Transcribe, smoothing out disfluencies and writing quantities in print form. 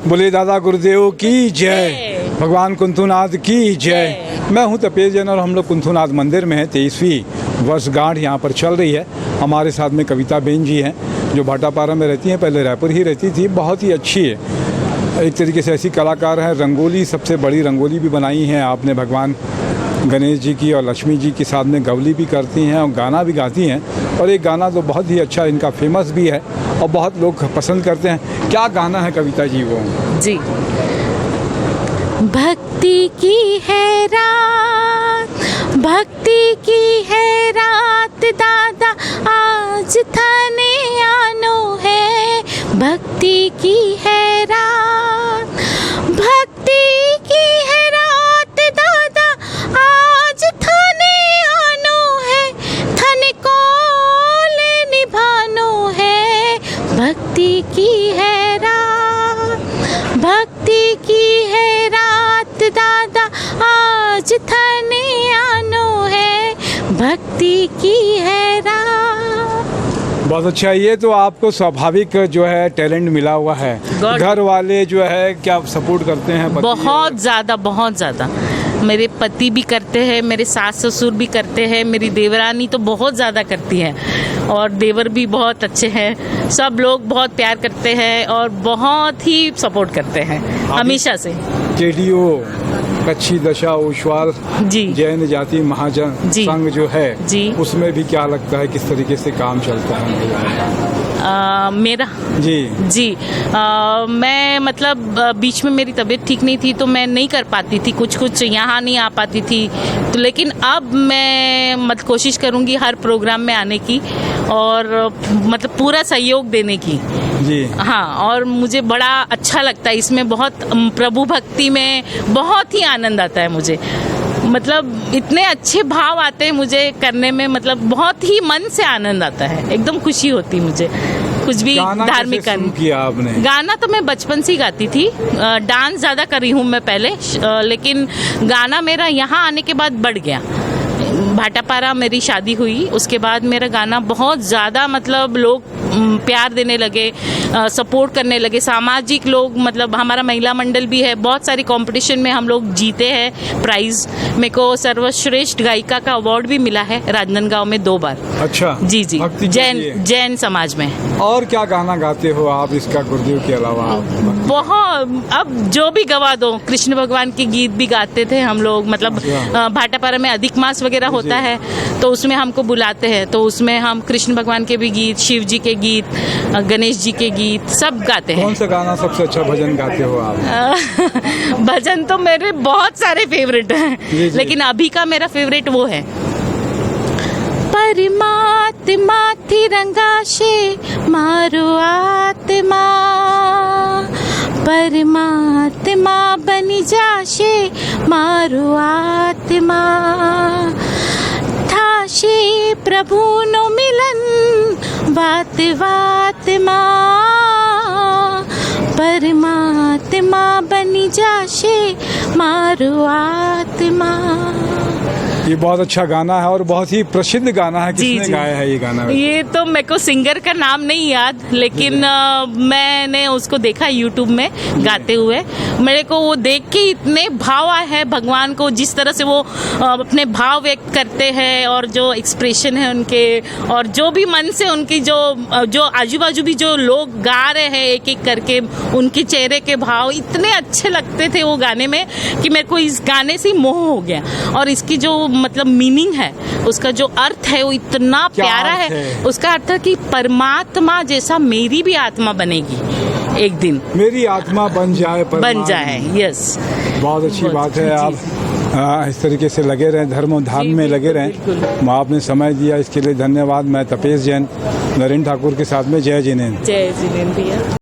बोले दादा गुरुदेव की जय, भगवान कुंथुनाथ की जय। मैं हूं तपेश जैन और हम लोग कुंथुनाथ मंदिर में हैं। 23वीं वर्षगांठ यहाँ पर चल रही है। हमारे साथ में कविता बेन जी हैं जो भाटापारा में रहती हैं, पहले रायपुर ही रहती थी। बहुत ही अच्छी है, एक तरीके से ऐसी कलाकार हैं। रंगोली, सबसे बड़ी रंगोली भी बनाई है आपने भगवान गणेश जी की और लक्ष्मी जी के साथ में गवली भी करती हैं और गाना भी गाती हैं। और एक गाना तो बहुत ही अच्छा इनका फेमस भी है और बहुत लोग पसंद करते हैं। क्या गाना है कविता जी वो? जी, भक्ति की है रात, भक्ति की है रात दादा, आज थाने आनो है। भक्ति की है रात, भक्ति की है रात दादा, आज थाने आनो है। थाने को ले निभानो है। भक्ति की है रात, भक्ति की है रात दादा, आज थाने आनो है। भक्ति की है रात। बहुत अच्छा। ये तो आपको स्वाभाविक जो है टैलेंट मिला हुआ है। घर वाले जो है क्या सपोर्ट करते हैं? बहुत ज़्यादा, बहुत ज़्यादा। मेरे पति भी करते हैं, मेरे सास ससुर भी करते हैं, मेरी देवरानी तो बहुत ज़्यादा करती है और देवर भी बहुत अच्छे हैं। सब लोग बहुत प्यार करते हैं और बहुत ही सपोर्ट करते हैं हमेशा से। केडीओ कच्छी दशा ओशवाल जी, जैन जाति महाजन जी, संघ जो है जी, उसमें भी क्या लगता है किस तरीके से काम चलता है? मेरा जी, मैं मतलब बीच में मेरी तबीयत ठीक नहीं थी तो मैं नहीं कर पाती थी, कुछ यहाँ नहीं आ पाती थी। तो लेकिन अब मैं मतलब कोशिश करूँगी हर प्रोग्राम में आने की और मतलब पूरा सहयोग देने की। जी हाँ, और मुझे बड़ा अच्छा लगता है इसमें। बहुत प्रभु भक्ति में बहुत ही आनंद आता है मुझे। मतलब इतने अच्छे भाव आते हैं मुझे करने में, मतलब बहुत ही मन से आनंद आता है, एकदम खुशी होती मुझे कुछ भी धार्मिक करने। किया आपने गाना तो मैं बचपन से ही गाती थी, डांस ज़्यादा करी हूँ मैं पहले, लेकिन गाना मेरा यहाँ आने के बाद बढ़ गया। भाटापारा मेरी शादी हुई, उसके बाद मेरा गाना बहुत ज़्यादा मतलब लोग प्यार देने लगे, सपोर्ट करने लगे। सामाजिक लोग, मतलब हमारा महिला मंडल भी है, बहुत सारी कंपटीशन में हम लोग जीते हैं प्राइज़। मेरे को सर्वश्रेष्ठ गायिका का अवार्ड भी मिला है राजनांदगांव में 2 बार। अच्छा जी, जैन समाज में। और क्या गाना गाते हो आप इसका गुरुदेव के अलावा? बहुत, अब जो भी गवा दो। कृष्ण भगवान के गीत भी गाते थे हम लोग, मतलब भाटापारा में अधिक मास वगैरह होता है तो उसमें हमको बुलाते हैं, तो उसमें हम कृष्ण भगवान के भी गीत, शिव जी के गीत, गणेश जी के गीत सब गाते हैं। कौन सा गाना सबसे अच्छा भजन गाते हो आप? भजन तो मेरे बहुत सारे फेवरेट हैं, लेकिन अभी का मेरा फेवरेट वो है, परमात्मा तिरंगाशे मारो आत्मा, परमात्मा बनी जाशे मारो आत्मा, थाशे प्रभु नो मिलन बात बात माँ, परमात्मा बनी जाशे मारो आत्मा। ये बहुत अच्छा गाना है और बहुत ही प्रसिद्ध गाना है। किसने गाया है ये गाना? ये तो मेरे को सिंगर का नाम नहीं याद, लेकिन मैंने उसको देखा यूट्यूब में गाते हुए। मेरे को वो देख के इतने भाव आए हैं भगवान को, जिस तरह से वो अपने भाव व्यक्त करते हैं और जो एक्सप्रेशन है उनके, और जो भी मन से उनकी जो आजू बाजू भी जो लोग गा रहे हैं एक एक करके, उनके चेहरे के भाव इतने अच्छे लगते थे वो गाने में कि मेरे को इस गाने से मोह हो गया। और इसकी जो मतलब मीनिंग है, उसका जो अर्थ है वो इतना प्यारा है। उसका अर्थ है कि परमात्मा जैसा मेरी भी आत्मा बनेगी एक दिन, मेरी आत्मा बन जाए। यस, बहुत अच्छी बात है। आप इस तरीके से लगे रहें, धर्म और धाम में लगे रहें। आपने समय दिया इसके लिए धन्यवाद। मैं तपेश जैन, नरेंद्र ठाकुर के साथ में जय जिनेन्द्र। जय जिनेन्द्र भैया।